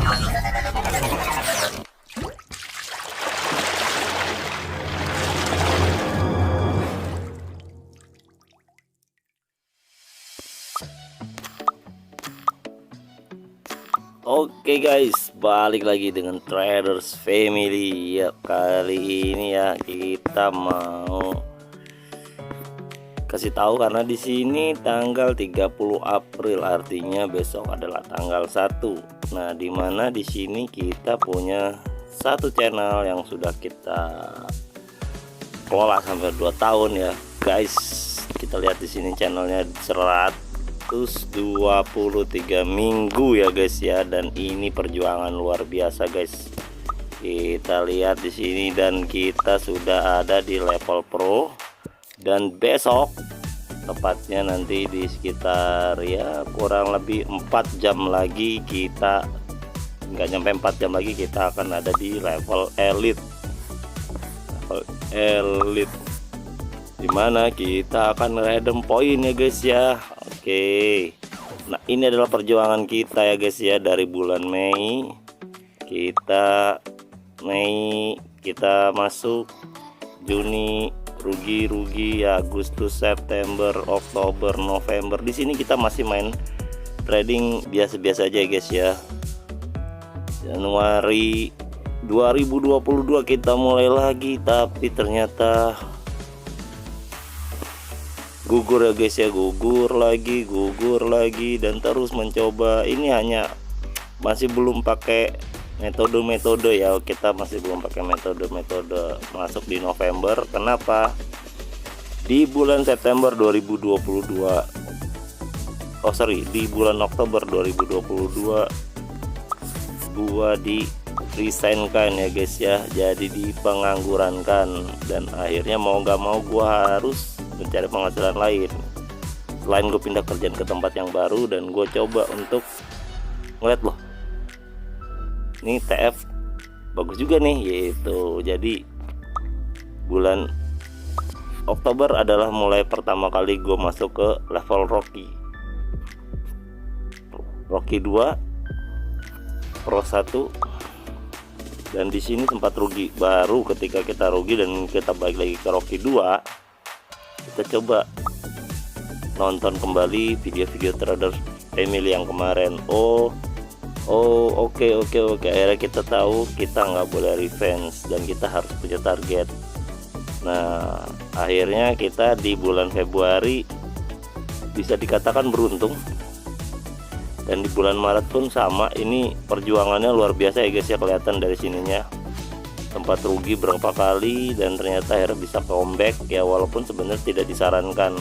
Oke guys, balik lagi dengan Traders Family ya. Kali ini ya kita mau kasih tahu karena di sini tanggal 30 April artinya besok adalah tanggal 1. Nah, dimana di sini kita punya satu channel yang sudah kita kelola sampai 2 tahun ya guys. Kita lihat di sini channelnya 123 minggu ya guys ya, dan ini perjuangan luar biasa guys. Kita lihat di sini dan kita sudah ada di level pro, dan besok tepatnya nanti di sekitar ya kurang lebih 4 jam lagi, kita nggak nyampe 4 jam lagi kita akan ada di level elite. Dimana kita akan redeem poin ya guys ya. Oke, nah ini adalah perjuangan kita ya guys ya, dari bulan Mei kita masuk, Juni rugi ya, Agustus, September, Oktober, November. Di sini kita masih main trading biasa-biasa aja ya guys ya. Januari 2022 kita mulai lagi, tapi ternyata gugur ya guys ya, gugur lagi dan terus mencoba. Ini hanya masih belum pakai metode ya, kita masih belum pakai metode masuk di November. Kenapa? Di bulan September 2022 di bulan Oktober 2022 gua di resign kan ya guys ya, jadi dipenganggurankan, dan akhirnya mau nggak mau gua harus mencari penghasilan lain selain gue pindah kerjaan ke tempat yang baru. Dan gue coba untuk ngeliat, loh ini TF bagus juga nih gitu. Jadi bulan Oktober adalah mulai pertama kali gue masuk ke level Rocky 2 Pro 1, dan di sini sempat rugi. Baru ketika kita rugi dan kita balik lagi ke Rocky 2, kita coba nonton kembali video-video Traders Family yang kemarin. Oke, akhirnya kita tahu kita nggak boleh revenge dan kita harus punya target. Nah, akhirnya kita di bulan Februari bisa dikatakan beruntung, dan di bulan Maret pun sama. Ini perjuangannya luar biasa ya guys ya, kelihatan dari sininya. Sempat rugi berapa kali dan ternyata akhirnya bisa comeback ya, walaupun sebenarnya tidak disarankan.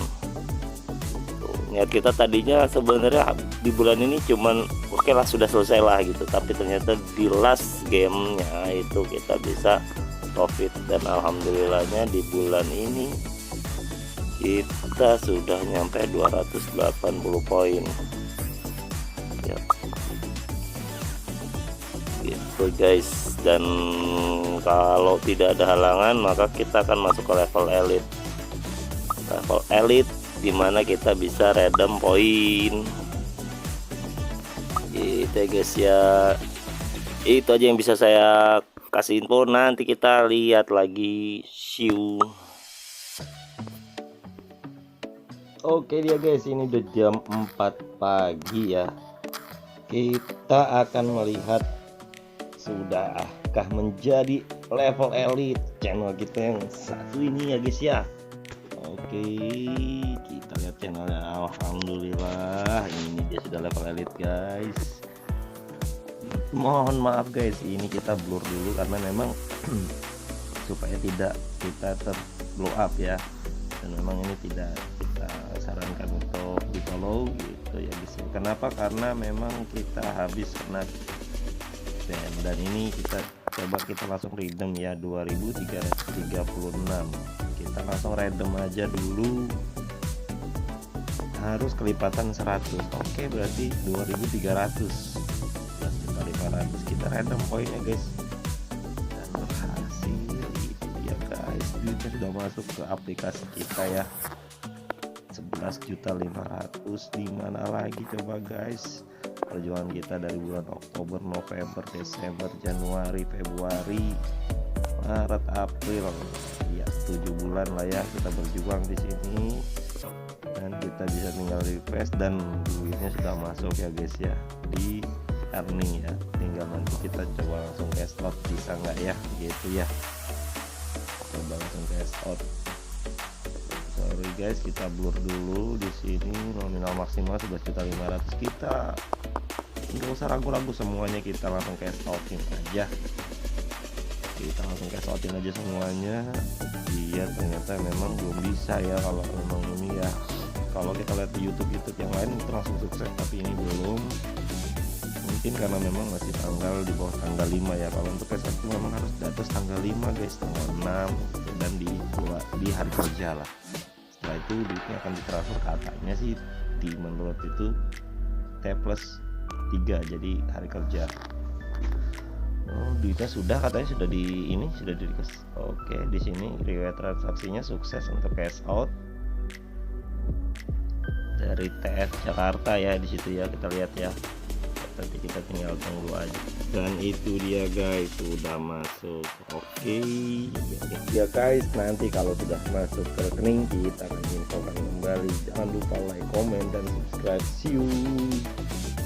Niat kita tadinya sebenarnya di bulan ini cuman oke lah, sudah selesai lah gitu, tapi ternyata di last gamenya itu kita bisa profit, dan alhamdulillahnya di bulan ini kita sudah nyampe 280 poin ya gitu guys. Dan kalau tidak ada halangan maka kita akan masuk ke level elite, dimana kita bisa redeem poin gitu ya guys ya. Itu aja yang bisa saya kasih info. Nanti kita lihat lagi, see. Oke dia guys, ini udah jam 4 pagi ya. Kita akan melihat sudahkah menjadi level elite channel kita yang satu ini ya guys ya. Oke, kita lihat channelnya. Alhamdulillah ini dia sudah level elite guys. Mohon maaf guys, ini kita blur dulu karena memang supaya tidak kita blow up ya, dan memang ini tidak kita sarankan untuk di follow gitu ya guys. Kenapa? Karena memang kita habis kena ban, dan ini kita langsung redeem ya, 2336. Kita langsung redeem aja dulu, harus kelipatan 100. Oke, berarti 2300 500 kita redeem poinnya guys, dan berhasil. Itu dia guys, duitnya sudah masuk ke aplikasi kita ya, 11.500.000. Dimana lagi coba guys, perjuangan kita dari bulan Oktober, November, Desember, Januari, Februari, Maret, April, ya 7 bulan lah ya kita berjuang di sini, dan kita bisa tinggal refresh dan duitnya sudah masuk ya guys ya di earning ya. Tinggal nanti kita coba langsung cash out, bisa nggak ya gitu ya, coba langsung cash out. Sorry guys, kita blur dulu di sini. Nominal maksimal 11.500.000, kita nggak usah ragu-ragu, semuanya kita langsung cash outin aja. Kita langsung cash outin aja semuanya. Iya, ternyata memang belum bisa ya kalau memang ini ya. Kalau kita lihat di YouTube yang lain itu langsung sukses, tapi ini belum. Mungkin karena memang masih tanggal di bawah tanggal 5 ya. Kalau untuk cash out itu memang harus di atas tanggal 5 guys, tanggal 6 dan di hari kerja lah. Setelah itu duitnya akan ditransfer, katanya sih di menurut itu T+3, jadi hari kerja. Oh, duitnya sudah, katanya sudah di ini, sudah di request. Oke, di sini riwayat transaksinya sukses untuk cash out dari TF Jakarta ya, di situ ya kita lihat ya. Nanti kita tinggal tunggu aja, dan itu dia guys, sudah masuk. Oke ya guys, nanti kalau sudah masuk ke rekening kita akan infokan kembali. Jangan lupa like, comment, dan subscribe. See you.